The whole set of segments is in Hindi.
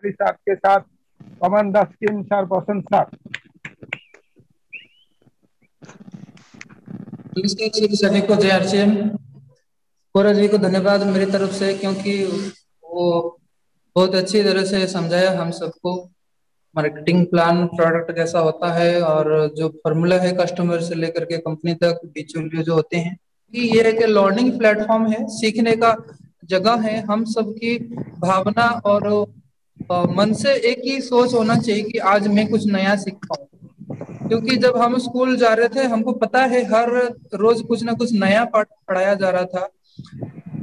प्लीज आपके साथ common the scheme sir Basant sir. नमस्कार सभी सभी को जय आरसीएम। कोरा जी को धन्यवाद मेरी तरफ से, क्योंकि वो बहुत अच्छी तरह से समझाया हम सबको मार्केटिंग प्लान प्रोडक्ट कैसा होता है, और जो फॉर्मूला है कस्टमर से लेकर के कंपनी तक बिचौलिए जो होते हैं, कि ये एक लर्निंग प्लेटफॉर्म है, सीखने का जगह है। हम सबकी भावना और मन से एक ही सोच होना चाहिए कि आज मैं कुछ नया सीख पाऊँ। क्योंकि जब हम स्कूल जा रहे थे हमको पता है हर रोज कुछ ना कुछ नया पाठ पढ़ाया जा रहा था।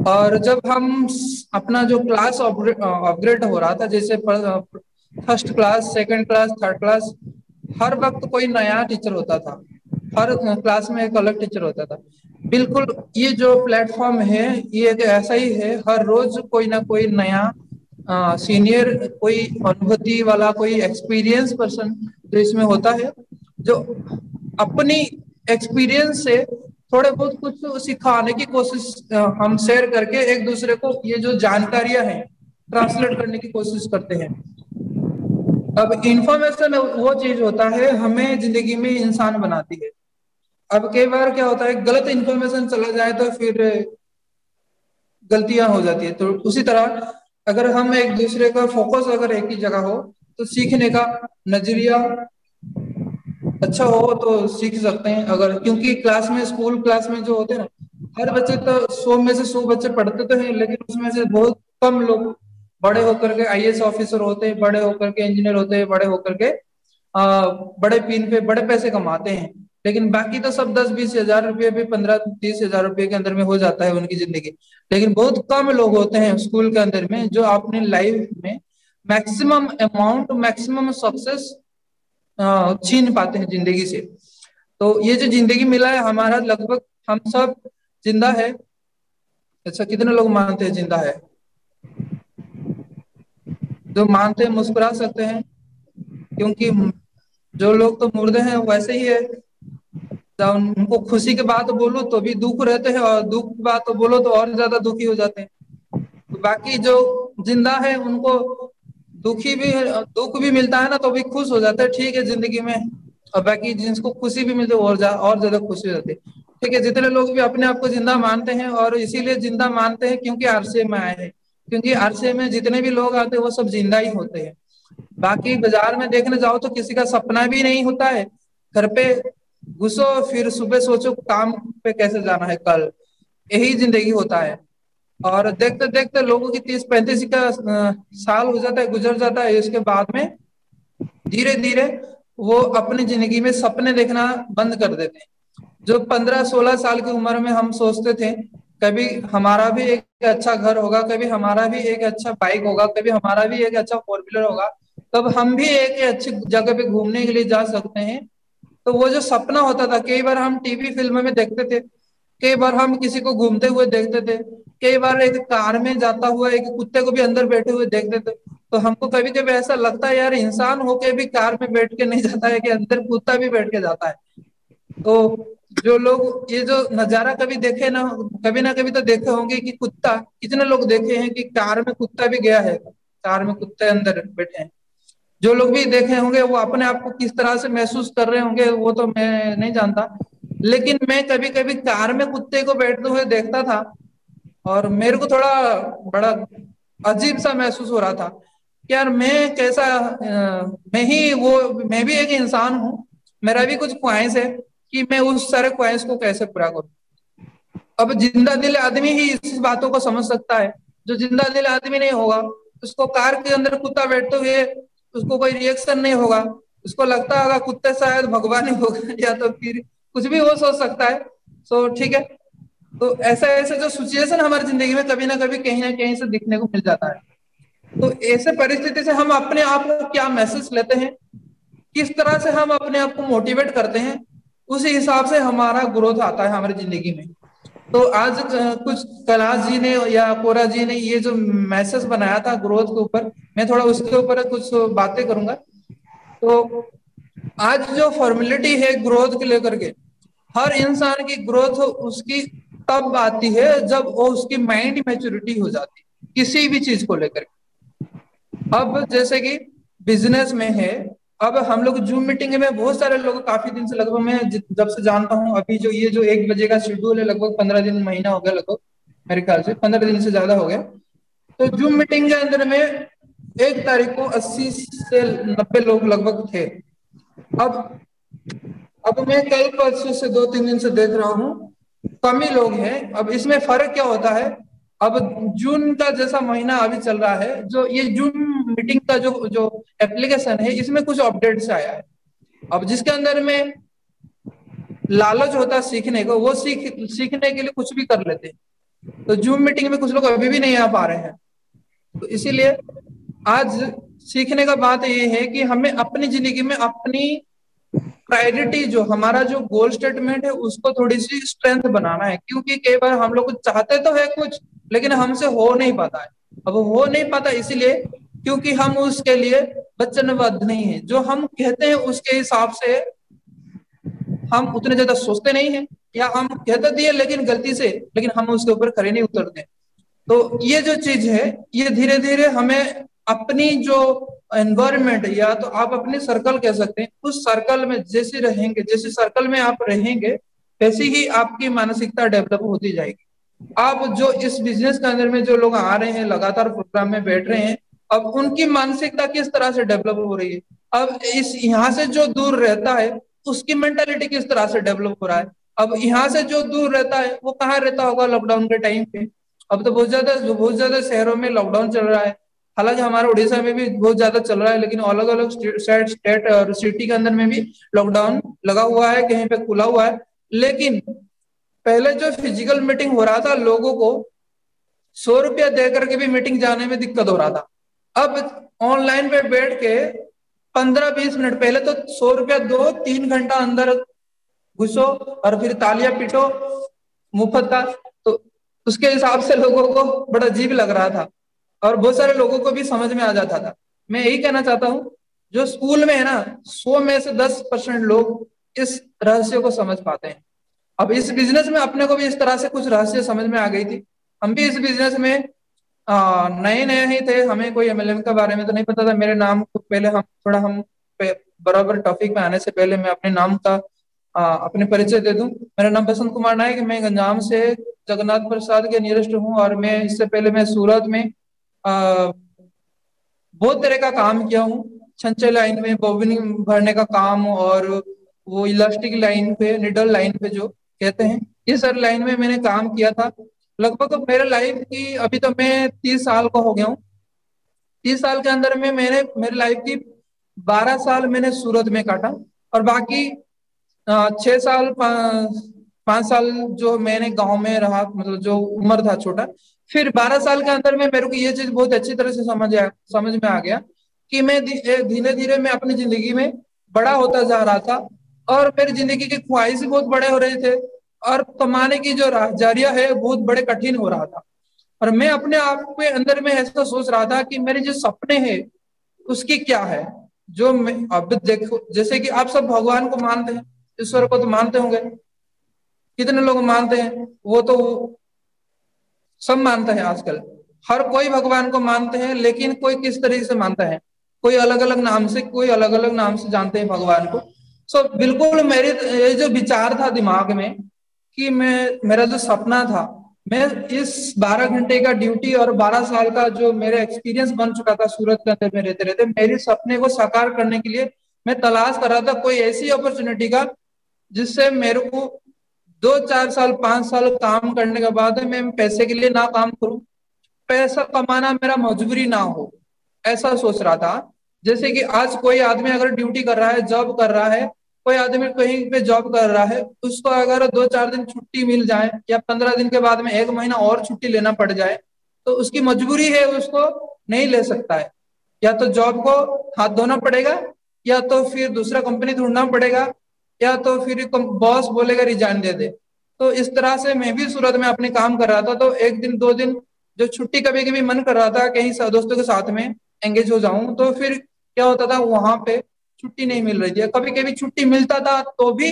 और जब हम अपना जो क्लास अपग्रेड हो रहा था, जैसे first class, second class, third class, हर वक्त कोई नया टीचर होता था, हर क्लास में एक अलग टीचर होता था। बिल्कुल ये जो प्लेटफॉर्म है ये एक ऐसा ही है, हर रोज कोई ना कोई नया सीनियर, कोई अनुभूति वाला, कोई एक्सपीरियंस पर्सन जो इसमें होता है, जो अपनी एक्सपीरियंस से थोड़े बहुत कुछ सिखाने की कोशिश हम शेयर करके एक दूसरे को ये जो जानकारियां हैं ट्रांसलेट करने की कोशिश करते हैं। अब इंफॉर्मेशन वो चीज होता है हमें जिंदगी में इंसान बनाती है। अब कई बार क्या होता है, गलत इंफॉर्मेशन चला जाए तो फिर गलतियां हो जाती है। तो उसी तरह अगर हम एक दूसरे का फोकस अगर एक ही जगह हो तो सीखने का नजरिया अच्छा हो तो सीख सकते हैं। अगर क्योंकि क्लास में, स्कूल क्लास में जो होते हैं ना, हर बच्चे तो 100 में से 100 बच्चे पढ़ते तो हैं, लेकिन उसमें से बहुत कम लोग बड़े होकर के आईएएस ऑफिसर होते हैं, बड़े होकर के इंजीनियर होते हैं, बड़े होकर के बड़े पिन पे बड़े पैसे कमाते हैं। लेकिन बाकी तो सब 10-20 हजार रुपये भी, 15-30 हजार रुपये के अंदर में हो जाता है उनकी जिंदगी। लेकिन बहुत कम लोग होते हैं स्कूल के अंदर में जो अपने लाइफ में मैक्सिमम अमाउंट, मैक्सिमम सक्सेस छीन पाते हैं जिंदगी से। तो ये जो जिंदगी मिला है हमारा, लगभग हम सब जिंदा है। अच्छा, कितने लोग मानते हैं जिंदा है? जो मानते हैं मुस्कुरा सकते हैं, क्योंकि जो लोग तो मुर्दे हैं वैसे ही है। जब उनको खुशी की बात बोलो तो भी दुख रहते हैं, और दुख की बात बोलो तो और ज्यादा दुखी हो जाते हैं। तो बाकी जो जिंदा है उनको दुख भी मिलता है ना तो भी खुश हो जाते हैं, ठीक है जिंदगी में। और बाकी जिनको खुशी भी मिलती है और ज्यादा खुशी हो जाती है। ठीक है, जितने लोग भी अपने आप को जिंदा मानते हैं, और इसीलिए जिंदा मानते हैं क्योंकि आरसीए में आए हैं, क्योंकि आरसीए में जितने भी लोग आते हैं वो सब जिंदा ही होते हैं। बाकी बाजार में देखने जाओ तो किसी का सपना भी नहीं होता है। घर पे घुसो फिर सुबह सोचो काम पे कैसे जाना है कल, यही जिंदगी होता है। और देखते देखते लोगों की 30-35 का साल हो जाता है, गुजर जाता है। इसके बाद में धीरे धीरे वो अपनी जिंदगी में सपने देखना बंद कर देते हैं। जो 15-16 साल की उम्र में हम सोचते थे कभी हमारा भी एक अच्छा घर होगा, कभी हमारा भी एक अच्छा बाइक होगा, कभी हमारा भी एक अच्छा 4 व्हीलर होगा, तब हम भी एक अच्छी जगह पे घूमने के लिए जा सकते हैं। तो वो जो सपना होता था, कई बार हम टीवी फिल्म में देखते थे, कई बार हम किसी को घूमते हुए देखते थे, कई बार एक कार में जाता हुआ एक कुत्ते को भी अंदर बैठे हुए देखते थे। तो हमको कभी कभी ऐसा लगता है यार, इंसान होके भी कार में बैठ के नहीं जाता है कि अंदर कुत्ता भी बैठ के जाता है। तो जो लोग ये जो नजारा कभी देखे ना कभी तो देखे होंगे कि कुत्ता, कितने लोग देखे हैं कि कार में कुत्ता भी गया है, कार में कुत्ते अंदर बैठे हैं। जो लोग भी देखे होंगे वो अपने आप को किस तरह से महसूस कर रहे होंगे वो तो मैं नहीं जानता। लेकिन मैं कभी कभी कार में कुत्ते को बैठते हुए देखता था, और मेरे को थोड़ा बड़ा अजीब सा महसूस हो रहा था कि यार मैं कैसा, मैं भी एक इंसान हूँ, मेरा भी कुछ ख्वाहिश है, कि मैं उस सारे ख्वाहिश को कैसे पूरा करूँ। अब जिंदा दिल आदमी ही इस बातों को समझ सकता है। जो जिंदा दिल आदमी नहीं होगा, उसको कार के अंदर कुत्ता बैठते हुए उसको कोई रिएक्शन नहीं होगा, उसको लगता होगा कुत्ते शायद भगवान ही होगा या तो फिर कुछ भी वो सोच सकता है। सो ठीक है। तो ऐसा ऐसा जो सिचुएशन हमारी जिंदगी में कभी ना कभी कहीं ना कहीं से दिखने को मिल जाता है। तो ऐसे परिस्थिति से हम अपने आप को क्या मैसेज लेते हैं, किस तरह से हम अपने आप को मोटिवेट करते हैं, उसी हिसाब से हमारा ग्रोथ आता है हमारी जिंदगी में। तो आज कुछ कैलाश जी ने या कोरा जी ने ये जो मैसेज बनाया था ग्रोथ के ऊपर, मैं थोड़ा उसके ऊपर कुछ बातें करूंगा। तो आज जो फॉर्मेलिटी है ग्रोथ के लेकर के, हर इंसान की ग्रोथ उसकी तब आती है जब वो उसकी माइंड मैच्योरिटी हो जाती है किसी भी चीज को लेकर के। अब जैसे कि बिजनेस में है, अब हम लोग जूम मीटिंग में बहुत सारे लोग काफी दिन से, लगभग मैं जब से जानता हूँ, अभी जो ये जो 1 बजे का शेड्यूल है, लगभग 15 दिन महीना हो गया, लगभग मेरे ख्याल से 15 दिन से ज्यादा हो गया। तो जूम मीटिंग के अंदर में 1 तारीख को 80 से 90 लोग लगभग थे। अब अब मैं कल परसों से 2-3 दिन से देख रहा हूँ कम ही लोग हैं। अब इसमें फर्क क्या होता है, अब जून का जैसा महीना अभी चल रहा है, जो ये जूम मीटिंग का जो जो एप्लीकेशन है, इसमें कुछ अपडेट्स आया है। अब जिसके अंदर में लालच होता है सीखने को, वो सीखने के लिए कुछ भी कर लेते हैं। तो जूम मीटिंग में कुछ लोग अभी भी नहीं आ पा रहे हैं। तो इसीलिए आज सीखने का बात ये है कि हमें अपनी जिंदगी में अपनी प्रायोरिटी, जो हमारा जो गोल स्टेटमेंट है, उसको थोड़ी सी स्ट्रेंथ बनाना है। क्योंकि कई बार हम लोग चाहते तो है कुछ, लेकिन हमसे हो नहीं पाता है। अब हो नहीं पाता इसीलिए क्योंकि हम उसके लिए वचनबद्ध नहीं है। जो हम कहते हैं उसके हिसाब से हम उतने ज्यादा सोचते नहीं है, या हम कहते दिए लेकिन गलती से, लेकिन हम उसके ऊपर खड़े नहीं उतरते। तो ये जो चीज है, ये धीरे धीरे हमें अपनी जो एनवायरमेंट, या तो आप अपने सर्कल कह सकते हैं, उस सर्कल में जैसे रहेंगे, जैसे सर्कल में आप रहेंगे, वैसी ही आपकी मानसिकता डेवलप होती जाएगी। आप जो इस बिजनेस के अंदर में जो लोग आ रहे हैं, लगातार प्रोग्राम में बैठ रहे हैं, अब उनकी मानसिकता किस तरह से डेवलप हो रही है, अब इस यहाँ से जो दूर रहता है उसकी मेंटालिटी किस तरह से डेवलप हो रहा है। अब यहाँ से जो दूर रहता है वो कहाँ रहता होगा लॉकडाउन के टाइम पे। अब तो बहुत ज्यादा शहरों में लॉकडाउन चल रहा है। हालांकि हमारे उड़ीसा में भी बहुत ज्यादा चल रहा है, लेकिन अलग अलग स्टेट और सिटी के अंदर में भी लॉकडाउन लगा हुआ है, कहीं पे खुला हुआ है। लेकिन पहले जो फिजिकल मीटिंग हो रहा था, लोगों को 100 रुपया दे करके भी मीटिंग जाने में दिक्कत हो रहा था। अब ऑनलाइन पे बैठ के 15-20 मिनट, पहले तो 100 रुपया दो, 3 घंटा अंदर घुसो और फिर तालियां पीटो मुफ्त का। तो उसके हिसाब से लोगों को बड़ा अजीब लग रहा था, और बहुत सारे लोगों को भी समझ में आ जाता था। मैं यही कहना चाहता हूँ, जो स्कूल में है ना, 100 में से 10% लोग इस रहस्य को समझ पाते हैं। अब इस बिजनेस में अपने को भी इस तरह से कुछ रहस्य समझ में आ गई थी। हम भी इस बिजनेस में नए नए ही थे, हमें कोई एमएलएम के बारे में तो नहीं पता था। मेरे नाम को पहले बराबर टॉपिक में आने से पहले मैं अपने नाम का अपने परिचय दे दूं। मेरा नाम बसंत कुमार नायक, मैं गंजाम से जगन्नाथ प्रसाद के नियरेस्ट हूँ। और मैं इससे पहले मैं सूरत में बहुत तरह का काम किया हूँ। छंचे लाइन में बॉबिन भरने का काम, और वो इलास्टिक लाइन पे, निडल लाइन पे जो कहते हैं, ये सर लाइन में मैंने काम किया था। लगभग मेरे लाइफ की, अभी तो मैं 30 साल का हो गया हूँ। 30 साल के अंदर में मैंने मेरी लाइफ की 12 साल मैंने सूरत में काटा, और बाकी 6 साल 5 साल जो मैंने गांव में रहा, मतलब जो उम्र था छोटा। फिर 12 साल के अंदर में मेरे को ये चीज बहुत अच्छी तरह से समझ में आ गया कि मैं धीरे धीरे मैं अपनी जिंदगी में बड़ा होता जा रहा था, और मेरी जिंदगी की ख्वाहिश बहुत बड़े हो रहे थे, और कमाने की जो जरिया है बहुत बड़े कठिन हो रहा था। और मैं अपने आप के अंदर में ऐसा सोच रहा था कि मेरे जो सपने हैं उसकी क्या है। जो मैं अब देखो, जैसे कि आप सब भगवान को मानते हैं, ईश्वर को तो मानते होंगे, कितने लोग मानते हैं? वो तो सब मानते हैं आजकल, हर कोई भगवान को मानते हैं, लेकिन कोई किस तरीके से मानता है, कोई अलग अलग नाम से, कोई अलग अलग नाम से जानते हैं भगवान को। सो बिल्कुल मेरे ये जो विचार था दिमाग में कि मेरा जो सपना था, मैं इस 12 घंटे का ड्यूटी और 12 साल का जो मेरा एक्सपीरियंस बन चुका था सूरत के अंदर में रहते रहते, मेरे सपने को साकार करने के लिए मैं तलाश कर रहा था कोई ऐसी अपॉर्चुनिटी का जिससे मेरे को 2-4 साल 5 साल काम करने के बाद मैं पैसे के लिए ना काम करूं, पैसा कमाना मेरा मजबूरी ना हो, ऐसा सोच रहा था। जैसे कि आज कोई आदमी अगर ड्यूटी कर रहा है, जॉब कर रहा है, कोई आदमी कहीं पे जॉब कर रहा है, उसको अगर 2-4 दिन छुट्टी मिल जाए, या 15 दिन के बाद में 1 महीना और छुट्टी लेना पड़ जाए, तो उसकी मजबूरी है, उसको नहीं ले सकता है। या तो जॉब को हाथ धोना पड़ेगा, या तो फिर दूसरा कंपनी ढूंढना पड़ेगा, या तो फिर बॉस बोलेगा रिजाइन दे दे। तो इस तरह से मैं भी सूरत में अपने काम कर रहा था। तो 1 दिन 2 दिन जो छुट्टी कभी कभी मन कर रहा था कहीं दोस्तों के साथ में एंगेज हो जाऊं, तो फिर क्या होता था, वहां पे छुट्टी नहीं मिल रही थी। कभी कभी छुट्टी मिलता था तो भी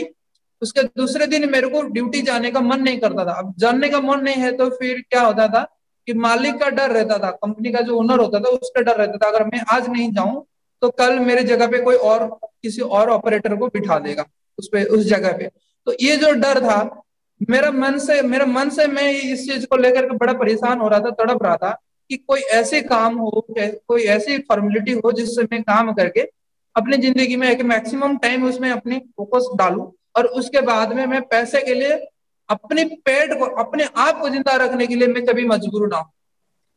उसके दूसरे दिन मेरे को ड्यूटी जाने का मन नहीं करता था। अब जाने का मन नहीं है तो फिर क्या होता था, कि मालिक का डर रहता था, कंपनी का जो ओनर होता था उसका डर रहता था, अगर मैं आज नहीं जाऊं तो कल मेरे जगह पे कोई और किसी और ऑपरेटर को बिठा देगा उस जगह पे। तो ये जो डर था मेरे मन से मैं इस चीज को लेकर के बड़ा परेशान हो रहा था, तड़प रहा था कि कोई ऐसे काम हो, कोई ऐसी फॉर्मेलिटी हो जिससे मैं काम करके अपनी जिंदगी में एक मैक्सिमम टाइम उसमें अपनी फोकस डालूं, और उसके बाद में मैं पैसे के लिए अपने पेट को, अपने आप को जिंदा रखने के लिए मैं कभी मजबूर ना हूं।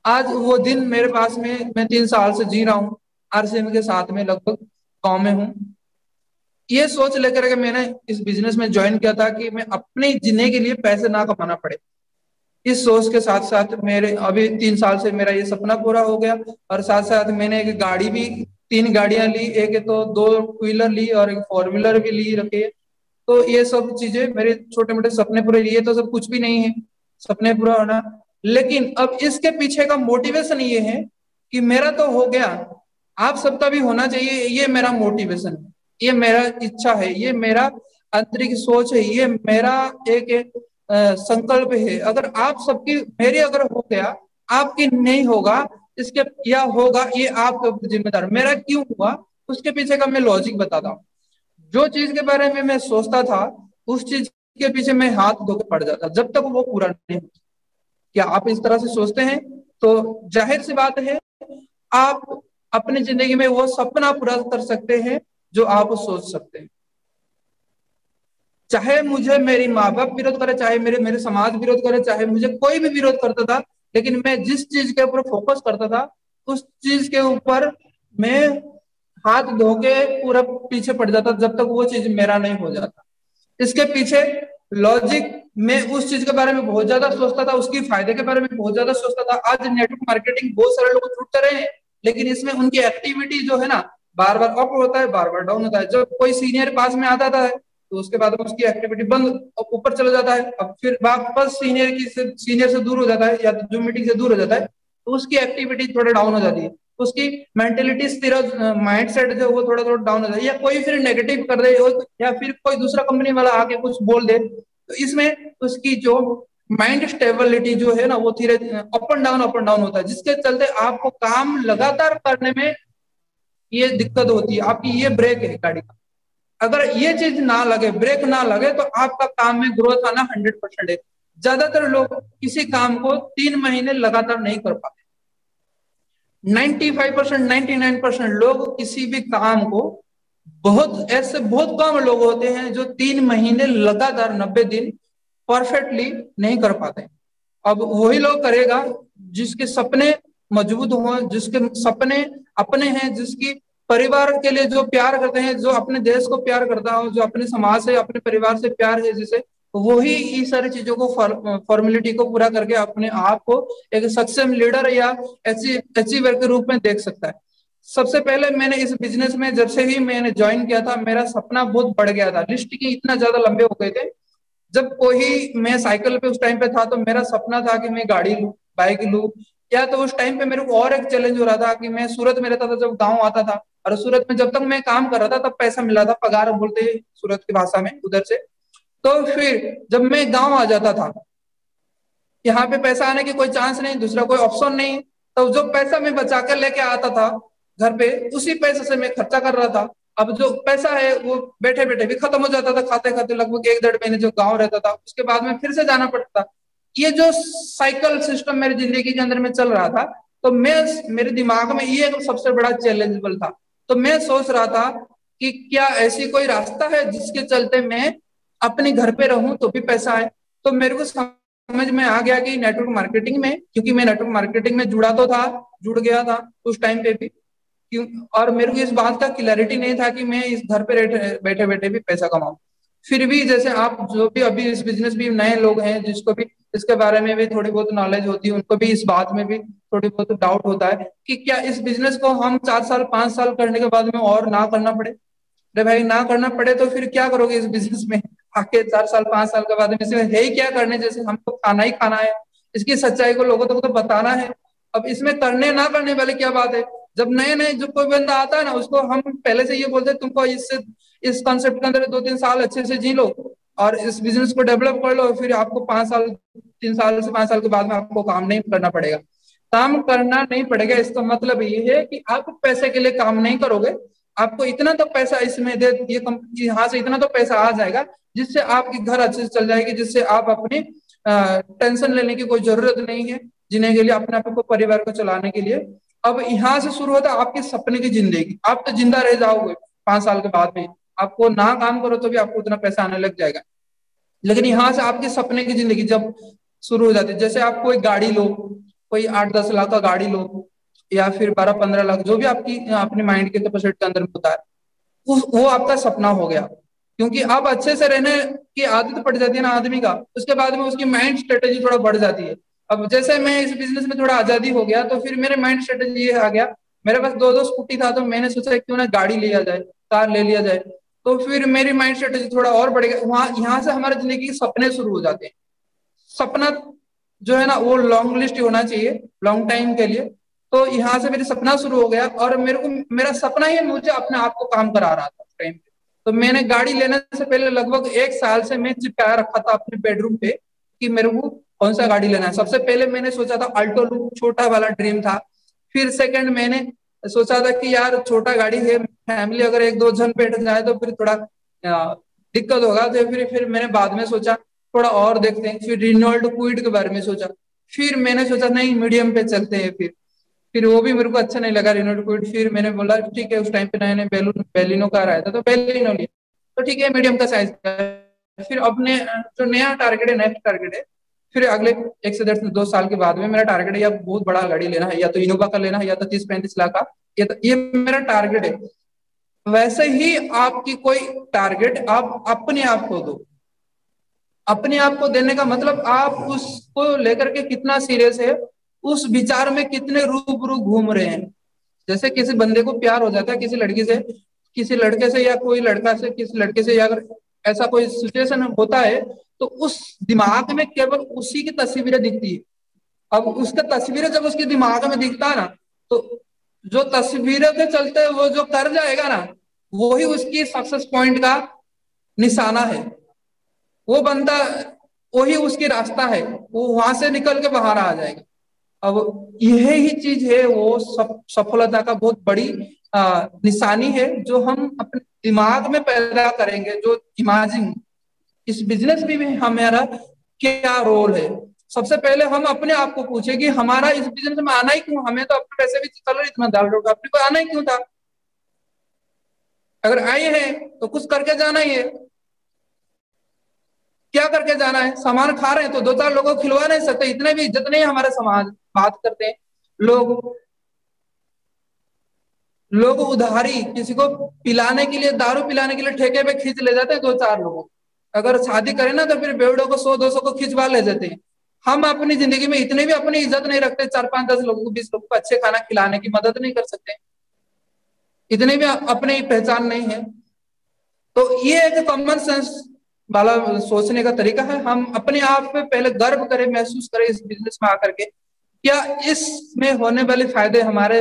आज वो दिन मेरे पास में, मैं 3 साल से जी रहा हूँ आरसीएम के साथ में, लगभग गांव में हूँ। ये सोच लेकर के मैंने इस बिजनेस में ज्वाइन किया था कि मैं अपने जीने के लिए पैसे ना कमाना पड़े। इस सोच के साथ साथ मेरे अभी 3 साल से मेरा ये सपना पूरा हो गया, और साथ साथ मैंने एक गाड़ी भी, 3 गाड़ियां ली, एक तो 2 व्हीलर ली और एक 4 व्हीलर भी ली रखी है। तो ये सब चीजें मेरे छोटे मोटे सपने पूरे, ये तो सब कुछ भी नहीं है सपने पूरा होना। लेकिन अब इसके पीछे का मोटिवेशन ये है कि मेरा तो हो गया, आप सबका भी होना चाहिए, ये मेरा मोटिवेशन है, ये मेरा इच्छा है, ये मेरा आंतरिक सोच है, ये मेरा एक संकल्प है। अगर आप सबकी, मेरी अगर हो गया, आपकी नहीं होगा, इसके या होगा, ये आपके ऊपर जिम्मेदार। मेरा क्यों हुआ उसके पीछे का मैं लॉजिक बताता हूँ। जो चीज के बारे में मैं सोचता था उस चीज के पीछे मैं हाथ धो के पड़ जाता जब तक वो पूरा नहीं होता। क्या आप इस तरह से सोचते हैं? तो जाहिर सी बात है आप अपनी जिंदगी में वो सपना पूरा कर सकते हैं जो आप सोच सकते हैं। चाहे मुझे मेरी माँ बाप विरोध करे, चाहे मेरे मेरे समाज विरोध करे, चाहे मुझे कोई भी विरोध करता था, लेकिन मैं जिस चीज के ऊपर फोकस करता था उस चीज के ऊपर मैं हाथ धो के पूरा पीछे पड़ जाता जब तक वो चीज मेरा नहीं हो जाता। इसके पीछे लॉजिक, मैं उस चीज के बारे में बहुत ज्यादा सोचता था, उसकी फायदे के बारे में बहुत ज्यादा सोचता था। आज नेटवर्क मार्केटिंग बहुत सारे लोग छूट रहे हैं, लेकिन इसमें उनकी एक्टिविटी जो है ना, बार बार अप होता है, बार बार डाउन होता है। जब कोई सीनियर पास में आता था तो उसके बाद में उसकी एक्टिविटी बंद, ऊपर चला जाता है, अब फिर वापस सीनियर से दूर हो जाता है या जो मीटिंग से दूर हो जाता है, तो उसकी एक्टिविटी थोड़ा डाउन हो जाती है, उसकी मेंटेलिटी स्थिर, माइंड सेट जो वो थोड़ा थोड़ा डाउन हो जाता है, या कोई फिर नेगेटिव कर दे, या फिर कोई दूसरा कंपनी वाला आके कुछ बोल दे, तो इसमें उसकी जो माइंड स्टेबिलिटी जो है ना वो धीरे अप एंड डाउन होता है, जिसके चलते आपको काम लगातार करने में ये दिक्कत होती है। आपकी ये ब्रेक है गाड़ी का, अगर ये चीज ना लगे, ब्रेक ना लगे, तो आपका काम में ग्रोथ आना 100% है। ज्यादातर लोग किसी काम को 3 महीने लगातार नहीं कर पाते। 95%, 99% लोग किसी भी काम को, बहुत कम लोग होते हैं जो 3 महीने लगातार 90 दिन परफेक्टली नहीं कर पाते। अब वही लोग करेगा जिसके सपने मजबूत हो, जिसके सपने अपने हैं, जिसकी परिवार के लिए जो प्यार करते हैं, जो अपने देश को प्यार करता हो, जो अपने समाज से, अपने परिवार से प्यार है जिसे, वही इस सारी चीजों को, फॉर्मेलिटी को पूरा करके अपने आप को एक सक्षम लीडर या अचीवर के रूप में देख सकता है। सबसे पहले मैंने इस बिजनेस में जब से ही मैंने ज्वाइन किया था, मेरा सपना बहुत बढ़ गया था, लिस्ट के इतना ज्यादा लंबे हो गए थे। जब कोई, मैं साइकिल पे उस टाइम पे था, तो मेरा सपना था कि मैं गाड़ी लूं, बाइक लूं, या तो उस टाइम पे मेरे को और एक चैलेंज हो रहा था कि मैं सूरत में रहता था, जब गाँव आता था, और सूरत में जब तक मैं काम कर रहा था तब पैसा मिला था, पगार बोलते हैं सूरत की भाषा में उधर से। तो फिर जब मैं गाँव आ जाता था, यहाँ पे पैसा आने की कोई चांस नहीं, दूसरा कोई ऑप्शन नहीं, तो जो पैसा मैं बचा कर लेके आता था घर पे, उसी पैसे से मैं खर्चा कर रहा था। अब जो पैसा है वो बैठे बैठे भी खत्म हो जाता था, खाते खाते लगभग 1 डेढ़ महीने जो गाँव रहता था, उसके बाद में फिर से जाना पड़ता था। ये जो साइकिल सिस्टम मेरी जिंदगी के अंदर में चल रहा था, तो मेरे दिमाग में ये सबसे बड़ा चैलेंजेबल था। तो मैं सोच रहा था कि क्या ऐसी कोई रास्ता है जिसके चलते मैं अपने घर पे रहूं तो भी पैसा आए। तो मेरे को समझ में आ गया कि नेटवर्क मार्केटिंग में, क्योंकि मैं नेटवर्क मार्केटिंग में जुड़ा तो था, जुड़ गया था उस टाइम पे भी, क्यों, और मेरे को इस बात का क्लैरिटी नहीं था कि मैं इस घर पे बैठे बैठे भी पैसा कमाऊं। फिर भी जैसे आप जो भी अभी इस बिजनेस भी नए लोग हैं, जिसको भी इसके बारे में भी थोड़ी बहुत नॉलेज होती है, उनको भी इस बात में भी थोड़ी बहुत डाउट होता है कि क्या इस बिजनेस को हम 4 साल 5 साल करने के बाद में और ना करना पड़े। अरे भाई, ना करना पड़े तो फिर क्या करोगे इस बिजनेस में आके 4 साल 5 साल के बाद में? इसमें है ही क्या करने जैसे, हमको खाना ही खाना है, इसकी सच्चाई को लोगों तक तो बताना है। अब इसमें करने ना करने वाले क्या बात है। जब नए नए जो कोई बंदा आता है ना, उसको हम पहले से ये बोलते हैं तुमको इस कॉन्सेप्ट के अंदर 2-3 साल अच्छे से जी लो और इस बिजनेस को डेवलप कर लो, फिर आपको 5 साल 3 साल से 5 साल के बाद में आपको काम नहीं करना पड़ेगा। काम करना नहीं पड़ेगा इसका मतलब ये है कि आप पैसे के लिए काम नहीं करोगे, आपको इतना तो पैसा इसमें दे, ये कंपनी यहाँ से इतना तो पैसा आ जाएगा जिससे आपकी घर अच्छे से चल जाएगी, जिससे आप अपनी टेंशन लेने की कोई जरूरत नहीं है जीने के लिए, अपने आप को परिवार को चलाने के लिए। अब यहाँ से शुरू होता है आपके सपने की जिंदगी। आप तो जिंदा रह जाओगे 5 साल के बाद में, आपको ना काम करो तो भी आपको उतना पैसा आने लग जाएगा। लेकिन यहाँ से आपके सपने की जिंदगी जब शुरू हो जाती है, जैसे आप कोई गाड़ी लो, कोई 8-10 लाख का गाड़ी लो या फिर 12-15 लाख, जो भी आपकी अपने माइंड के कैपेसिटी के अंदर होता है, वो आपका सपना हो गया। क्योंकि आप अच्छे से रहने की आदत पड़ जाती है ना आदमी का, उसके बाद में उसकी माइंड स्ट्रेटेजी थोड़ा बढ़ जाती है। अब जैसे मैं इस बिजनेस में थोड़ा आजादी हो गया तो फिर मेरे माइंड स्ट्रेटेजी ये आ गया, मेरे पास 2-2 स्कूटी था तो मैंने सोचा क्यों ना गाड़ी लिया जाए, कार ले लिया जाए। तो फिर मेरी माइंड स्ट्रेटेजी थोड़ा और बढ़ गया। वहां यहाँ से हमारे जिंदगी के सपने शुरू हो जाते हैं। सपना जो है ना वो लॉन्ग लिस्ट होना चाहिए, लॉन्ग टाइम के लिए। तो यहाँ से मेरी सपना शुरू हो गया और मेरा सपना ही मुझे अपने आप को काम करा रहा था टाइम पे। तो मैंने गाड़ी लेने से पहले लगभग 1 साल से मैं चिपकाया रखा था अपने बेडरूम पे कि मेरे को कौन सा गाड़ी लेना है। सबसे पहले मैंने सोचा था अल्टो लूप, छोटा वाला ड्रीम था। फिर सेकंड मैंने सोचा था कि यार छोटा गाड़ी है, फैमिली अगर 1-2 जन बैठ जाए तो फिर थोड़ा दिक्कत होगा। तो फिर मैंने बाद में सोचा थोड़ा और देखते हैं, फिर रिनॉल्ट क्विड के बारे में सोचा। फिर मैंने सोचा नहीं मीडियम पे चलते हैं, फिर वो भी मेरे को अच्छा नहीं लगा रिनॉल्ट क्विड। फिर मैंने बोला ठीक है, उस टाइम पे नए नए बेलिनो कार आया था तो बेलिनो लिया, तो ठीक है मीडियम का साइज का। फिर अपने जो नया टारगेट है, नेक्स्ट टारगेट है, फिर अगले 1 से 2 साल के बाद में मेरा टारगेट है या बहुत बड़ा गाड़ी लेना है, या तो इनोवा का लेना है, या तो 30-35 लाख का, ये मेरा टारगेट है। वैसे ही आपकी कोई टारगेट आप अपने आप को दो। अपने आप को देने का मतलब आप उसको लेकर के कितना सीरियस है, उस विचार में कितने रूबरू घूम रहे हैं। जैसे किसी बंदे को प्यार हो जाता है किसी लड़की से, किसी लड़के से, या कोई लड़का से किसी लड़के से, या अगर ऐसा कोई सिचुएशन होता है तो उस दिमाग में केवल उसी की तस्वीरें दिखती है। अब उसका तस्वीरें जब उसके दिमाग में दिखता है ना, तो जो तस्वीरों के चलते वो जो कर जाएगा ना, वही उसकी सक्सेस पॉइंट का निशाना है। वो बंदा वही उसकी रास्ता है, वो वहां से निकल के बाहर आ जाएगा। अब यह ही चीज है वो सफलता का बहुत बड़ी निशानी है, जो हम अपने दिमाग में पैदा करेंगे। जो इमेजिन इस बिजनेस में भी हमारा क्या रोल है, सबसे पहले हम अपने आप को पूछे कि हमारा इस बिजनेस में आना ही क्यों। हमें तो अपने पैसे भी चल रहे, इतना डाल रहे, अपने को आना ही क्यों था। अगर आए हैं तो कुछ करके जाना ही है। क्या करके जाना है, सामान खा रहे हैं तो 2-4 लोगों को खिलवा नहीं सकते, इतने भी इज्जत नहीं है हमारे समाज। बात करते हैं लोग उधारी किसी को पिलाने के लिए, दारू पिलाने के लिए ठेके पे खींच ले जाते हैं 2-4 लोगों। अगर शादी करें ना तो फिर बेवड़ों को 100-200 को खिंचवा ले जाते हैं। हम अपनी जिंदगी में इतने भी अपनी इज्जत नहीं रखते, 4-5-10 लोगों को, 20 लोगों को अच्छे खाना खिलाने की मदद नहीं कर सकते, इतने भी अपनी पहचान नहीं है। तो ये एक कॉमन सेंस वाला सोचने का तरीका है। हम अपने आप पे पहले गर्व करें, महसूस करें इस बिजनेस में आकर के, क्या इसमें होने वाले फायदे, हमारे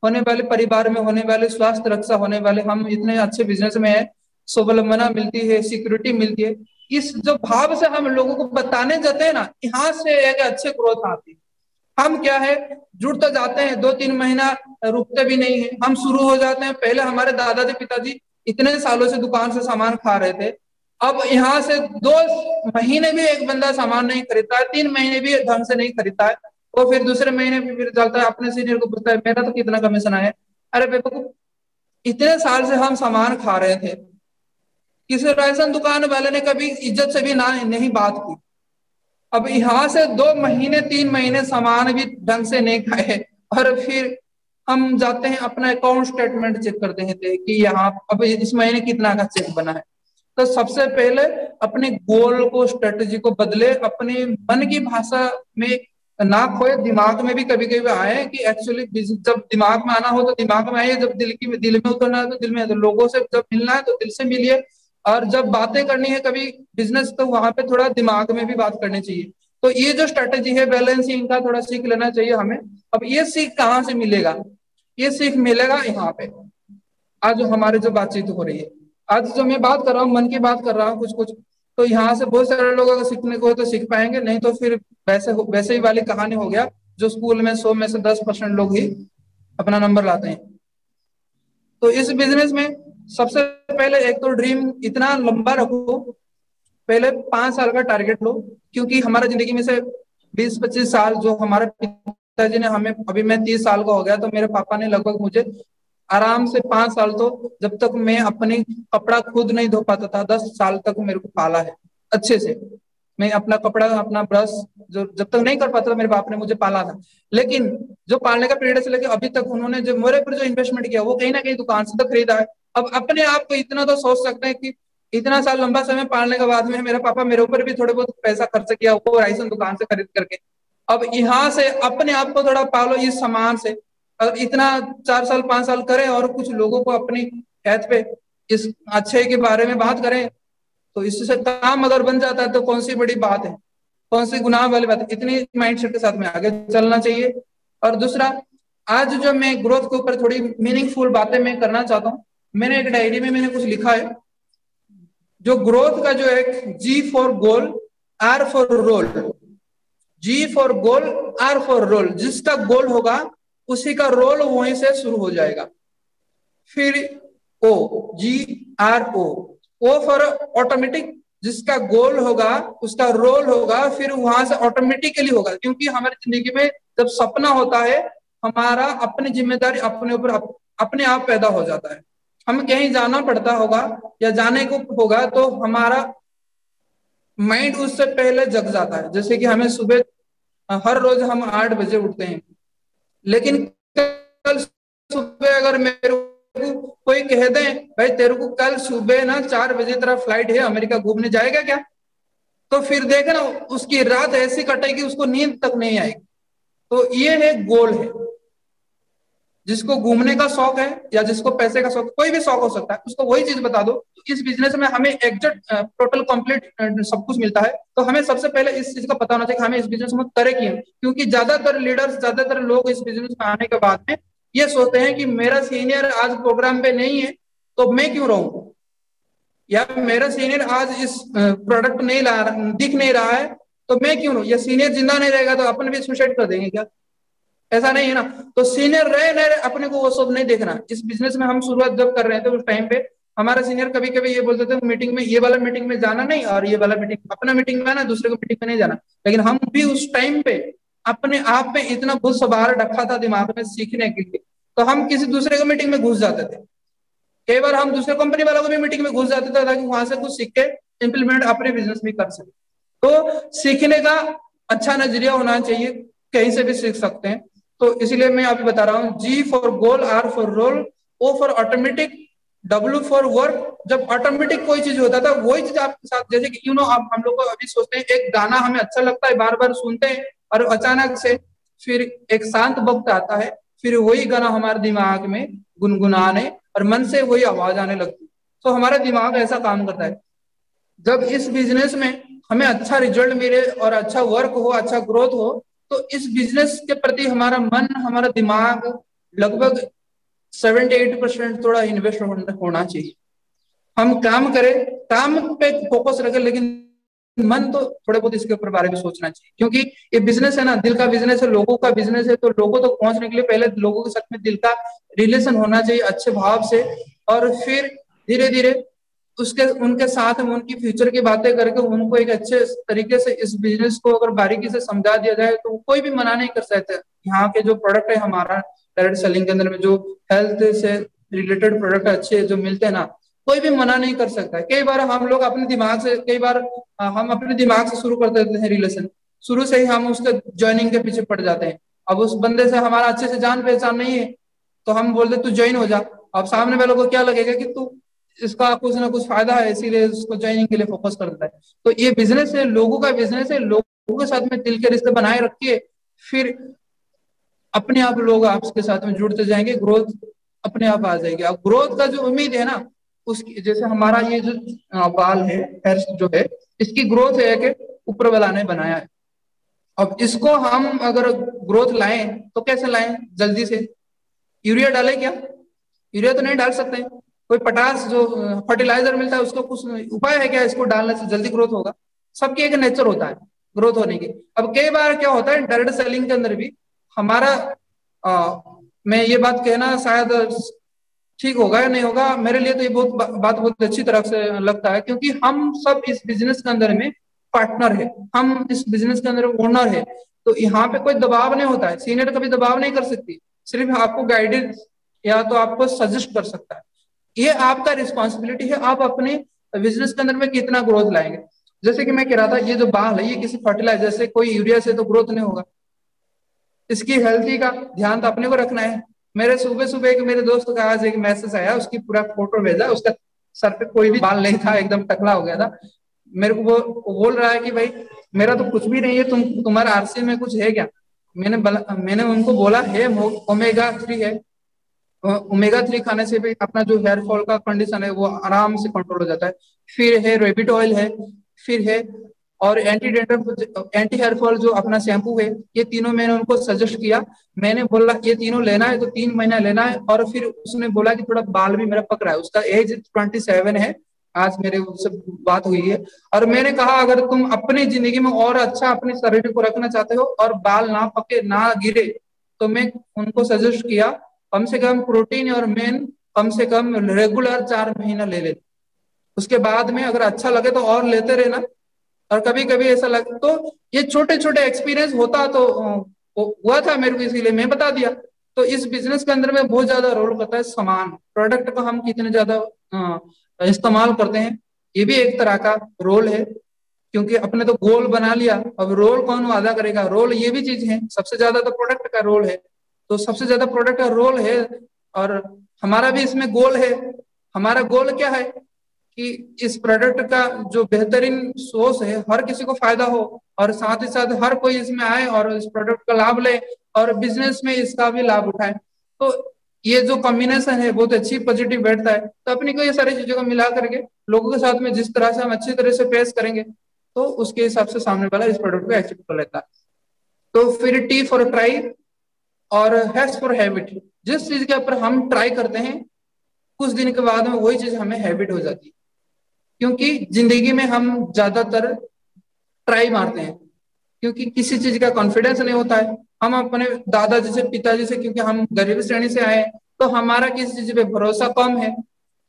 होने वाले परिवार में होने वाले स्वास्थ्य रक्षा होने वाले, हम इतने अच्छे बिजनेस में है, स्वावलंबना मिलती है, सिक्योरिटी मिलती है। इस जो भाव से हम लोगों को बताने जाते हैं ना, यहाँ से एक अच्छे ग्रोथ आती है। हम क्या है, जुड़ तो जाते हैं, 2-3 महीना रुकते भी नहीं है, हम शुरू हो जाते हैं। पहले हमारे दादाजी पिताजी इतने सालों से दुकान से सामान खा रहे थे, अब यहाँ से 2 महीने भी एक बंदा सामान नहीं खरीदता है, 3 महीने भी ढंग से नहीं खरीदता है, तो फिर दूसरे महीने भी फिर चलता है, अपने सीनियर को पूछता है मेरा तो कितना कमीशन आया। अरे बेवकूफ, इतने साल से हम सामान खा रहे थे, किसी राशन दुकान वाले ने कभी इज्जत से भी ना नहीं बात की। अब यहाँ से 2 महीने 3 महीने सामान भी ढंग से नहीं खाए, और फिर हम जाते हैं अपना अकाउंट स्टेटमेंट चेक करते हैं कि यहाँ अब इस महीने कितना का चेक बना है। तो सबसे पहले अपने गोल को, स्ट्रेटेजी को बदले, अपने मन की भाषा में ना खोए, दिमाग में भी कभी कभी आए कि एक्चुअली जब दिमाग में आना हो तो दिमाग में आइए, जब दिल में उतरना है तो दिल में, तो लोगों से जब मिलना है तो दिल से मिलिए, और जब बातें करनी है कभी बिजनेस, तो वहां पे थोड़ा दिमाग में भी बात करनी चाहिए। तो ये जो स्ट्रेटेजी है बैलेंसिंग का, थोड़ा सीख लेना चाहिए हमें। अब ये सीख कहाँ से मिलेगा, ये सीख मिलेगा यहाँ पे। आज जो हमारे जो बातचीत हो रही है, आज जो मैं बात कर रहा हूँ, मन की बात कर रहा हूँ कुछ कुछ, तो यहाँ से बहुत सारे लोग अगर सीखने को हो तो सीख पाएंगे, नहीं तो फिर वैसे ही वाली कहानी हो गया, जो स्कूल में 100 में से 10% लोग ही अपना नंबर लाते हैं। तो इस बिजनेस में सबसे पहले एक तो ड्रीम इतना लंबा रखो, पहले 5 साल का टारगेट लो, क्योंकि हमारा जिंदगी में से 20-25 साल जो हमारे पिताजी ने हमें, अभी मैं 30 साल का हो गया, तो मेरे पापा ने लगभग मुझे आराम से 5 साल, तो जब तक मैं अपनी कपड़ा खुद नहीं धो पाता था, 10 साल तक मेरे को पाला है अच्छे से। मैं अपना कपड़ा, अपना ब्रश जो जब तक नहीं कर पाता था, मेरे बाप ने मुझे पाला था। लेकिन जो पालने का पीरियड से लेकर अभी तक उन्होंने जो मेरे पर जो इन्वेस्टमेंट किया, वो कहीं ना कहीं दुकान से तो खरीदा है। अब अपने आप को इतना तो सोच सकते हैं कि इतना साल लंबा समय पालने के बाद में मेरे पापा मेरे ऊपर भी थोड़े बहुत पैसा खर्च किया, वो राइसन दुकान से खरीद करके। अब यहाँ से अपने आप को थोड़ा पालो इस सामान से। अगर इतना 4 साल 5 साल करें और कुछ लोगों को अपनी हैत पे इस अच्छे के बारे में बात करें, तो इससे काम अगर बन जाता है तो कौन सी बड़ी बात है, कौन सी गुनाह वाली बात है। इतनी माइंडसेट के साथ में आगे चलना चाहिए। और दूसरा, आज जो मैं ग्रोथ के ऊपर थोड़ी मीनिंगफुल बातें मैं करना चाहता हूँ। मैंने एक डायरी में मैंने कुछ लिखा है, जो ग्रोथ का जो एक G for goal, R for role, G for goal, R for role, जिसका गोल होगा उसी का रोल वहीं से शुरू हो जाएगा। फिर ओ, जी आर ओ फॉर ऑटोमेटिक, जिसका गोल होगा उसका रोल होगा, फिर वहां से ऑटोमेटिकली होगा। क्योंकि हमारी जिंदगी में जब सपना होता है, हमारा अपनी जिम्मेदारी अपने ऊपर अपने आप पैदा हो जाता है। हमें कहीं जाना पड़ता होगा या जाने को होगा तो हमारा माइंड उससे पहले जग जाता है। जैसे कि हमें सुबह, हर रोज हम 8 बजे उठते हैं, लेकिन कल सुबह अगर मेरे को कोई कह दे भाई तेरे को कल सुबह ना 4 बजे तेरा फ्लाइट है, अमेरिका घूमने जाएगा क्या, तो फिर देखे ना उसकी रात ऐसी कटेगी उसको नींद तक नहीं आएगी। तो ये है गोल है। जिसको घूमने का शौक है या जिसको पैसे का शौक, कोई भी शौक हो सकता है, उसको वही चीज बता दो। तो इस बिजनेस में हमें एग्जैक्ट टोटल कंप्लीट सब कुछ मिलता है। तो हमें सबसे पहले इस चीज का पता होना चाहिए कि हमें इस बिजनेस में करें क्यों। क्योंकि ज्यादातर लीडर्स, ज्यादातर लोग इस बिजनेस में आने के बाद में ये सोचते हैं कि मेरा सीनियर आज प्रोग्राम पे नहीं है तो मैं क्यों रहूं, या मेरा सीनियर आज इस प्रोडक्ट नहीं ला दिख नहीं रहा है तो मैं क्यों रहूं, या सीनियर जिंदा नहीं रहेगा तो अपन भी सुसाइड कर देंगे क्या। ऐसा नहीं है ना। तो सीनियर रहे न रहे अपने को वो सब नहीं देखना। इस बिजनेस में हम शुरुआत जब कर रहे थे उस टाइम पे हमारा सीनियर कभी कभी ये बोलते थे मीटिंग में, ये वाला मीटिंग में जाना नहीं और ये वाला मीटिंग, अपना मीटिंग में आना, दूसरे को मीटिंग में नहीं जाना। लेकिन हम भी उस टाइम पे अपने आप में इतना भूत सवार रखा था दिमाग में सीखने के लिए, तो हम किसी दूसरे को मीटिंग में घुस जाते थे। कई बार हम दूसरे कंपनी वालों को भी मीटिंग में घुस जाते थे ताकि वहां से कुछ सीख के इम्प्लीमेंट अपने बिजनेस में कर सके। तो सीखने का अच्छा नजरिया होना चाहिए, कहीं से भी सीख सकते हैं। तो इसलिए मैं अभी बता रहा हूँ, G for goal, R for role, O for automatic, W for work. जब ऑटोमेटिक कोई चीज होता था वही चीज आपके साथ, जैसे कि आप हम लोग को अभी सोचते हैं एक गाना हमें अच्छा लगता है, बार बार सुनते हैं और अचानक से फिर एक शांत वक्त आता है, फिर वही गाना हमारे दिमाग में गुनगुनाने और मन से वही आवाज आने लगती है। तो हमारा दिमाग ऐसा काम करता है। जब इस बिजनेस में हमें अच्छा रिजल्ट मिले और अच्छा वर्क हो, अच्छा ग्रोथ हो, तो इस बिजनेस के प्रति हमारा मन, हमारा दिमाग लगभग 78% थोड़ा इन्वेस्ट होना चाहिए। हम काम करें, काम पे फोकस रखें, लेकिन मन तो थोड़े बहुत इसके ऊपर बारे में सोचना चाहिए। क्योंकि ये बिजनेस है ना, दिल का बिजनेस है, लोगों का बिजनेस है। तो लोगों तक पहुंचने के लिए पहले लोगों के साथ में दिल का रिलेशन होना चाहिए अच्छे भाव से, और फिर धीरे धीरे उसके उनके साथ में उनकी फ्यूचर की बातें करके उनको एक अच्छे तरीके से इस बिजनेस को अगर बारीकी से समझा दिया जाए तो कोई भी मना नहीं कर सकते। यहाँ के जो प्रोडक्ट है हमारा डायरेक्ट सेलिंग के अंदर में, जो हेल्थ से रिलेटेड प्रोडक्ट अच्छे जो मिलते हैं ना, कोई भी मना नहीं कर सकता है। कई बार हम लोग अपने दिमाग से, कई बार हम अपने दिमाग से शुरू कर देते हैं रिलेशन, शुरू से ही हम उसके ज्वाइनिंग के पीछे पड़ जाते हैं। अब उस बंदे से हमारा अच्छे से जान पहचान नहीं है तो हम बोलते तू ज्वाइन हो जा। अब सामने वालों को क्या लगेगा कि तू इसका कुछ ना कुछ फायदा है, इसीलिए उसको ज्वाइनिंग के लिए फोकस करता है। तो ये बिजनेस है, लोगों का बिजनेस है, लोगों के साथ में दिल के रिश्ते बनाए रखिए, फिर अपने आप लोग आपके साथ में जुड़ते जाएंगे, ग्रोथ अपने आप आ जाएगी। अब ग्रोथ का जो उम्मीद है ना, उसकी जैसे हमारा ये जो बाल है, हेयर जो है, इसकी ग्रोथ है कि ऊपर वाला ने बनाया है। अब इसको हम अगर ग्रोथ लाएं तो कैसे लाएं जल्दी से, यूरिया डालें क्या? यूरिया तो नहीं डाल सकते। कोई पोटास जो फर्टिलाइजर मिलता है उसको कुछ उपाय है क्या इसको डालने से जल्दी ग्रोथ होगा? सबकी एक नेचर होता है ग्रोथ होने की। अब कई बार क्या होता है डायरेक्ट सेलिंग के अंदर भी हमारा मैं ये बात कहना शायद ठीक होगा या नहीं होगा, मेरे लिए तो ये बात बहुत अच्छी तरह से लगता है, क्योंकि हम सब इस बिजनेस के अंदर में पार्टनर है, हम इस बिजनेस के अंदर ओनर है। तो यहाँ पे कोई दबाव नहीं होता है, सीनियर कभी दबाव नहीं कर सकती, सिर्फ आपको गाइडेंस या तो आपको सजेस्ट कर सकता है। ये आपका रिस्पॉन्सिबिलिटी है, आप अपने बिजनेस के अंदर में कितना ग्रोथ लाएंगे। जैसे कि मैं कह रहा था ये जो बाल है ये किसी फर्टिलाइजर से कोई यूरिया से तो ग्रोथ नहीं होगा, इसकी हेल्थी का ध्यान तो अपने को रखना है। मेरे सुबह सुबह एक मेरे दोस्त का आज एक मैसेज आया, उसकी पूरा फोटो भेजा, उसका सर पे कोई भी बाल नहीं था, एकदम टकला हो गया था। मेरे को वो बोल रहा है कि भाई मेरा तो कुछ भी नहीं है, तुम्हारा आरसी में कुछ है क्या? मैंने उनको बोला है ओमेगा 3 है, ओमेगा 3 खाने से भी अपना जो हेयर फॉल का कंडीशन है वो आराम से कंट्रोल हो जाता है। फिर है रेबिट ऑयल है, फिर है और एंटी हेयर फॉल जो अपना शैम्पू है, ये तीनों मैंने उनको सजेस्ट किया। मैंने बोला ये तीनों लेना है तो 3 महीना लेना है। और फिर उसने बोला कि थोड़ा बाल भी मेरा पक रहा है, उसका एज 27 है, आज मेरे उससे बात हुई है। और मैंने कहा अगर तुम अपनी जिंदगी में और अच्छा अपने शरीर को रखना चाहते हो और बाल ना पके ना गिरे, तो मैं उनको सजेस्ट किया कम से कम प्रोटीन और मेन कम से कम रेगुलर 4 महीना ले ले, उसके बाद में अगर अच्छा लगे तो और लेते रहना। और कभी कभी ऐसा लगे तो ये छोटे छोटे एक्सपीरियंस होता तो हुआ था मेरे को, इसीलिए मैं बता दिया। तो इस बिजनेस के अंदर में बहुत ज्यादा रोल करता है सामान, प्रोडक्ट को हम कितने ज्यादा इस्तेमाल करते हैं, ये भी एक तरह का रोल है। क्योंकि अपने तो गोल बना लिया, अब रोल कौन वादा करेगा? रोल ये भी चीज है, सबसे ज्यादा तो प्रोडक्ट का रोल है, तो सबसे ज्यादा प्रोडक्ट का रोल है। और हमारा भी इसमें गोल है। हमारा गोल क्या है कि इस प्रोडक्ट का जो बेहतरीन सोर्स है हर किसी को फायदा हो, और साथ ही साथ हर कोई इसमें आए और इस प्रोडक्ट का लाभ ले और बिजनेस में इसका भी लाभ उठाए। तो ये जो कॉम्बिनेशन है बहुत अच्छी पॉजिटिव बैठता है। तो अपनी को ये सारी चीजों को मिला करके लोगों के साथ में जिस तरह से हम अच्छी तरह से पेश करेंगे तो उसके हिसाब से सामने वाला इस प्रोडक्ट को एक्सेप्ट कर लेता है। तो फिर टी फॉर ट्राई और हैश फॉर हैबिट, जिस चीज के ऊपर हम ट्राई करते हैं कुछ दिन के बाद में वही चीज हमें हैबिट हो जाती है। क्योंकि जिंदगी में हम ज्यादातर ट्राई मारते हैं क्योंकि किसी चीज का कॉन्फिडेंस नहीं होता है। हम अपने दादाजी से पिताजी से, क्योंकि हम गरीब श्रेणी से आए, तो हमारा किसी चीज पे भरोसा कम है।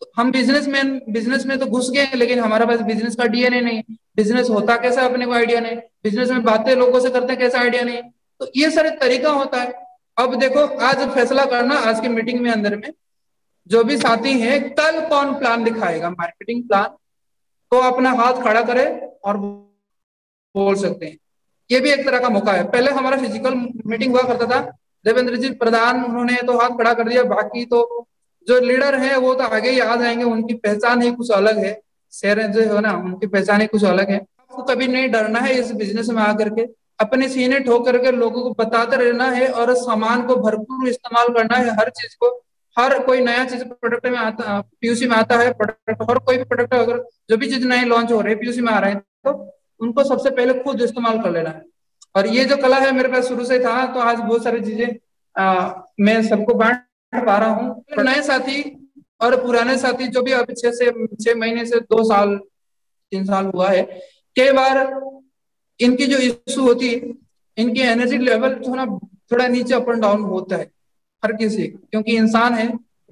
तो हम बिजनेस में तो घुस गए लेकिन हमारा पास बिजनेस का डीएनए नहीं, बिजनेस होता कैसा अपने को आइडिया नहीं, बिजनेस में बातें लोगों से करते हैं कैसा आइडिया नहीं। तो ये सारे तरीका होता है। अब देखो आज फैसला करना, आज की मीटिंग में अंदर में जो भी साथी हैं कल कौन प्लान दिखाएगा मार्केटिंग प्लान, तो अपना हाथ खड़ा करे और बोल सकते हैं। ये भी एक तरह का मौका है। पहले हमारा फिजिकल मीटिंग हुआ करता था, देवेंद्र जी प्रधान उन्होंने तो हाथ खड़ा कर दिया, बाकी तो जो लीडर है वो तो आगे ही आ जाएंगे, उनकी पहचान ही कुछ अलग है, शेर जो है ना उनकी पहचान ही कुछ अलग है। आपको कभी नहीं डरना है इस बिजनेस में आकर के, अपने सीने ठोक करके लोगों को बताते रहना है और सामान को भरपूर इस्तेमाल करना है। हर चीज को, हर कोई नया चीज प्रोडक्ट में आता, पीयूसी में आता है प्रोडक्ट, और कोई भी प्रोडक्ट अगर जो भी चीज नए लॉन्च हो रहे हैं पीयूसी में आ रहे हैं तो उनको सबसे पहले खुद इस्तेमाल कर लेना है। और ये जो कला है मेरे पास शुरू से था, तो आज बहुत सारी चीजें मैं सबको बांट पा रहा हूँ। नए साथी और पुराने साथी जो भी अभी 6 महीने से 2 साल 3 साल हुआ है, कई बार इनकी जो इशू होती है, इनकी एनर्जी लेवल थोड़ा नीचे अप एंड डाउन होता है हर किसी, क्योंकि इंसान है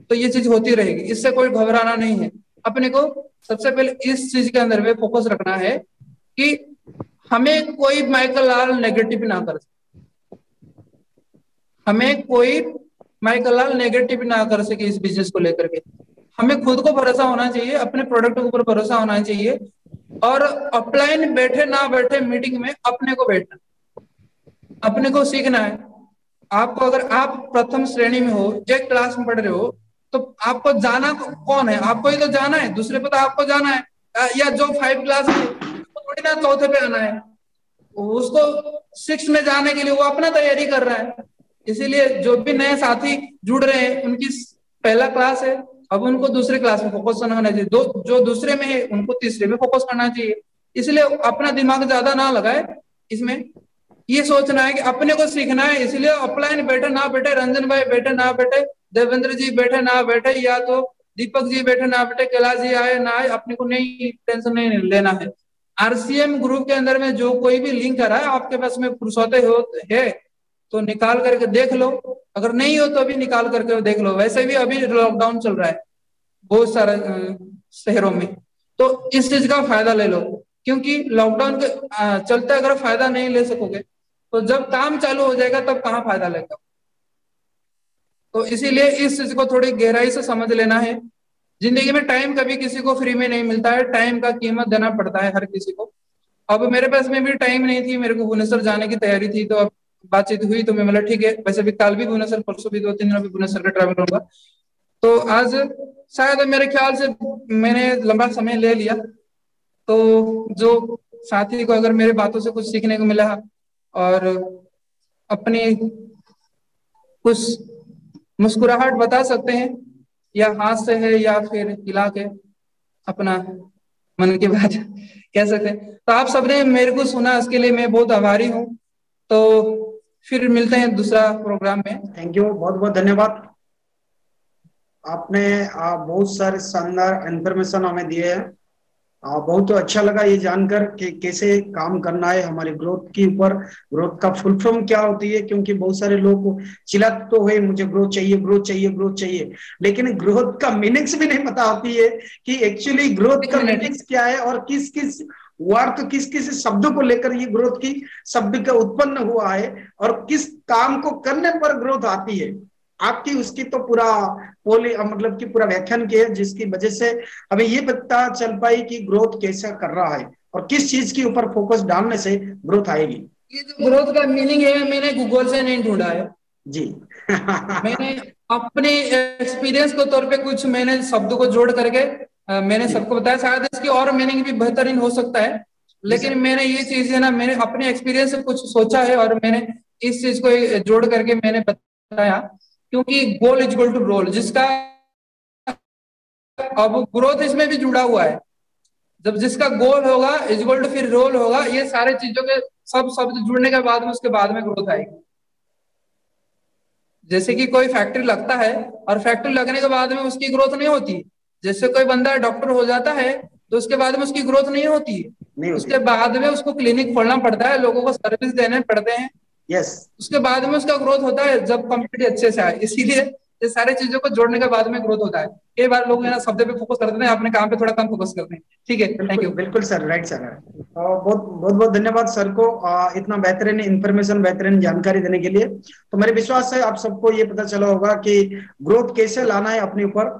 तो ये चीज होती रहेगी, इससे कोई घबराना नहीं है। अपने को सबसे पहले इस चीज के अंदर में फोकस रखना है कि हमें कोई माइकल लाल नेगेटिव ना कर सके, हमें कोई माइकल लाल नेगेटिव ना कर सके इस बिजनेस को लेकर के। हमें खुद को भरोसा होना चाहिए, अपने प्रोडक्ट के ऊपर भरोसा होना चाहिए, और ऑफलाइन बैठे ना बैठे मीटिंग में अपने को बैठना, अपने को सीखना है। आपको अगर आप प्रथम श्रेणी में हो, एक क्लास में पढ़ रहे हो, तो आपको जाना कौन है? आपको ही तो जाना है, दूसरे पे तो आपको जाना है। या जो 5 क्लास में थोड़ी ना चौथे पे आना है, उसको 6 में जाने के लिए वो अपना तैयारी कर रहा है। इसीलिए जो भी नए साथी जुड़ रहे हैं उनकी पहला क्लास है, अब उनको दूसरे क्लास में फोकस करना होना चाहिए, जो दूसरे में है उनको तीसरे में फोकस करना चाहिए। इसलिए अपना दिमाग ज्यादा ना लगाए इसमें, ये सोचना है कि अपने को सीखना है। इसलिए ऑफलाइन बैठे ना बैठे, रंजन भाई बैठे ना बैठे, देवेंद्र जी बैठे ना बैठे, या तो दीपक जी बैठे ना बैठे, कैलाश जी आए ना आए, अपने को नहीं टेंशन नहीं लेना है। आरसीएम ग्रुप के अंदर में जो कोई भी लिंक आ रहा है आपके पास में फुर्सते हो है तो निकाल करके देख लो, अगर नहीं हो तो अभी निकाल करके देख लो। वैसे भी अभी लॉकडाउन चल रहा है बहुत सारे शहरों में, तो इस चीज का फायदा ले लो, क्योंकि लॉकडाउन के चलते अगर फायदा नहीं ले सकोगे तो जब काम चालू हो जाएगा तब कहाँ फायदा लेगा। तो इसीलिए इस चीज को थोड़ी गहराई से समझ लेना है। जिंदगी में टाइम कभी किसी को फ्री में नहीं मिलता है, टाइम का कीमत देना पड़ता है हर किसी को। अब मेरे पास में भी टाइम नहीं थी, मेरे को भुवनेश्वर जाने की तैयारी थी, तो अब बातचीत हुई तो मैं बोला ठीक है, वैसे भी कल भी भुवनेश्वर, परसों भी 2-3 दिन अभी भुवनेश्वर का ट्रैवल होगा, तो आज शायद मेरे ख्याल से मैंने लंबा समय ले लिया। तो जो साथी को अगर मेरे बातों से कुछ सीखने को मिला और अपनी कुछ मुस्कुराहट बता सकते हैं, या हाथ से है या फिर हिला के अपना मन की बात कह सकते हैं, तो आप सबने मेरे को सुना, इसके लिए मैं बहुत आभारी हूँ। तो फिर मिलते हैं दूसरा प्रोग्राम में। थैंक यू, बहुत बहुत धन्यवाद। आपने बहुत सारे शानदार इंफॉर्मेशन हमें दिए हैं। बहुत अच्छा लगा ये जानकर कि कैसे काम करना है हमारे ग्रोथ के ऊपर, ग्रोथ का फुल फॉर्म क्या होती है, क्योंकि बहुत सारे लोग चिल्लाते तो है मुझे ग्रोथ चाहिए, ग्रोथ चाहिए, ग्रोथ चाहिए, लेकिन ग्रोथ का मीनिंग्स भी नहीं पता होती है कि एक्चुअली ग्रोथ का मीनिंग्स क्या है और किस किस वर्ड, किस किस शब्दों को लेकर ये ग्रोथ की शब्द का उत्पन्न हुआ है और किस काम को करने पर ग्रोथ आती है। आपकी उसकी तो पूरा मतलब कि पूरा व्याख्यान किया, जिसकी वजह से हमें ये पता चल पाई कि ग्रोथ कैसा कर रहा है और किस चीज के ऊपर फोकस डालने से ग्रोथ आएगी। ये जो ग्रोथ का मीनिंग है मैंने गूगल से नहीं ढूंढा है जी। मैंने अपने एक्सपीरियंस के तौर पे कुछ मैंने शब्दों को जोड़ करके मैंने सबको बताया। शायद इसकी और मीनिंग भी बेहतरीन हो सकता है, लेकिन मैंने ये चीज है ना, मैंने अपने एक्सपीरियंस से कुछ सोचा है और मैंने इस चीज को जोड़ करके मैंने बताया, क्योंकि goal is equal to role, जिसका अब ग्रोथ इसमें भी जुड़ा हुआ है। जब जिसका गोल होगा इज इक्वल टू फिर रोल होगा, ये सारे चीजों के सब शब्द जुड़ने के बाद में उसके बाद में ग्रोथ आएगी। जैसे कि कोई फैक्ट्री लगता है और फैक्ट्री लगने के बाद में उसकी ग्रोथ नहीं होती। जैसे कोई बंदा डॉक्टर हो जाता है तो उसके बाद में उसकी ग्रोथ नहीं होती, उसके बाद में उसको क्लिनिक खोलना पड़ता है, लोगों को सर्विस देने पड़ते हैं। यस, उसके बाद में उसका ग्रोथ होता है जब कंपनी अच्छे से आए। इसीलिए ये सारे चीजों को जोड़ने के बाद में ग्रोथ होता है। कई बार लोग ना शब्द पे फोकस करते हैं, अपने काम पे थोड़ा कम फोकस करते हैं। ठीक है, थैंक यू। बिल्कुल सर, राइट सर। बहुत बहुत बहुत धन्यवाद सर को इतना बेहतरीन इंफॉर्मेशन, बेहतरीन जानकारी देने के लिए। तो मेरे विश्वास है आप सबको ये पता चला होगा कि ग्रोथ कैसे लाना है अपने ऊपर।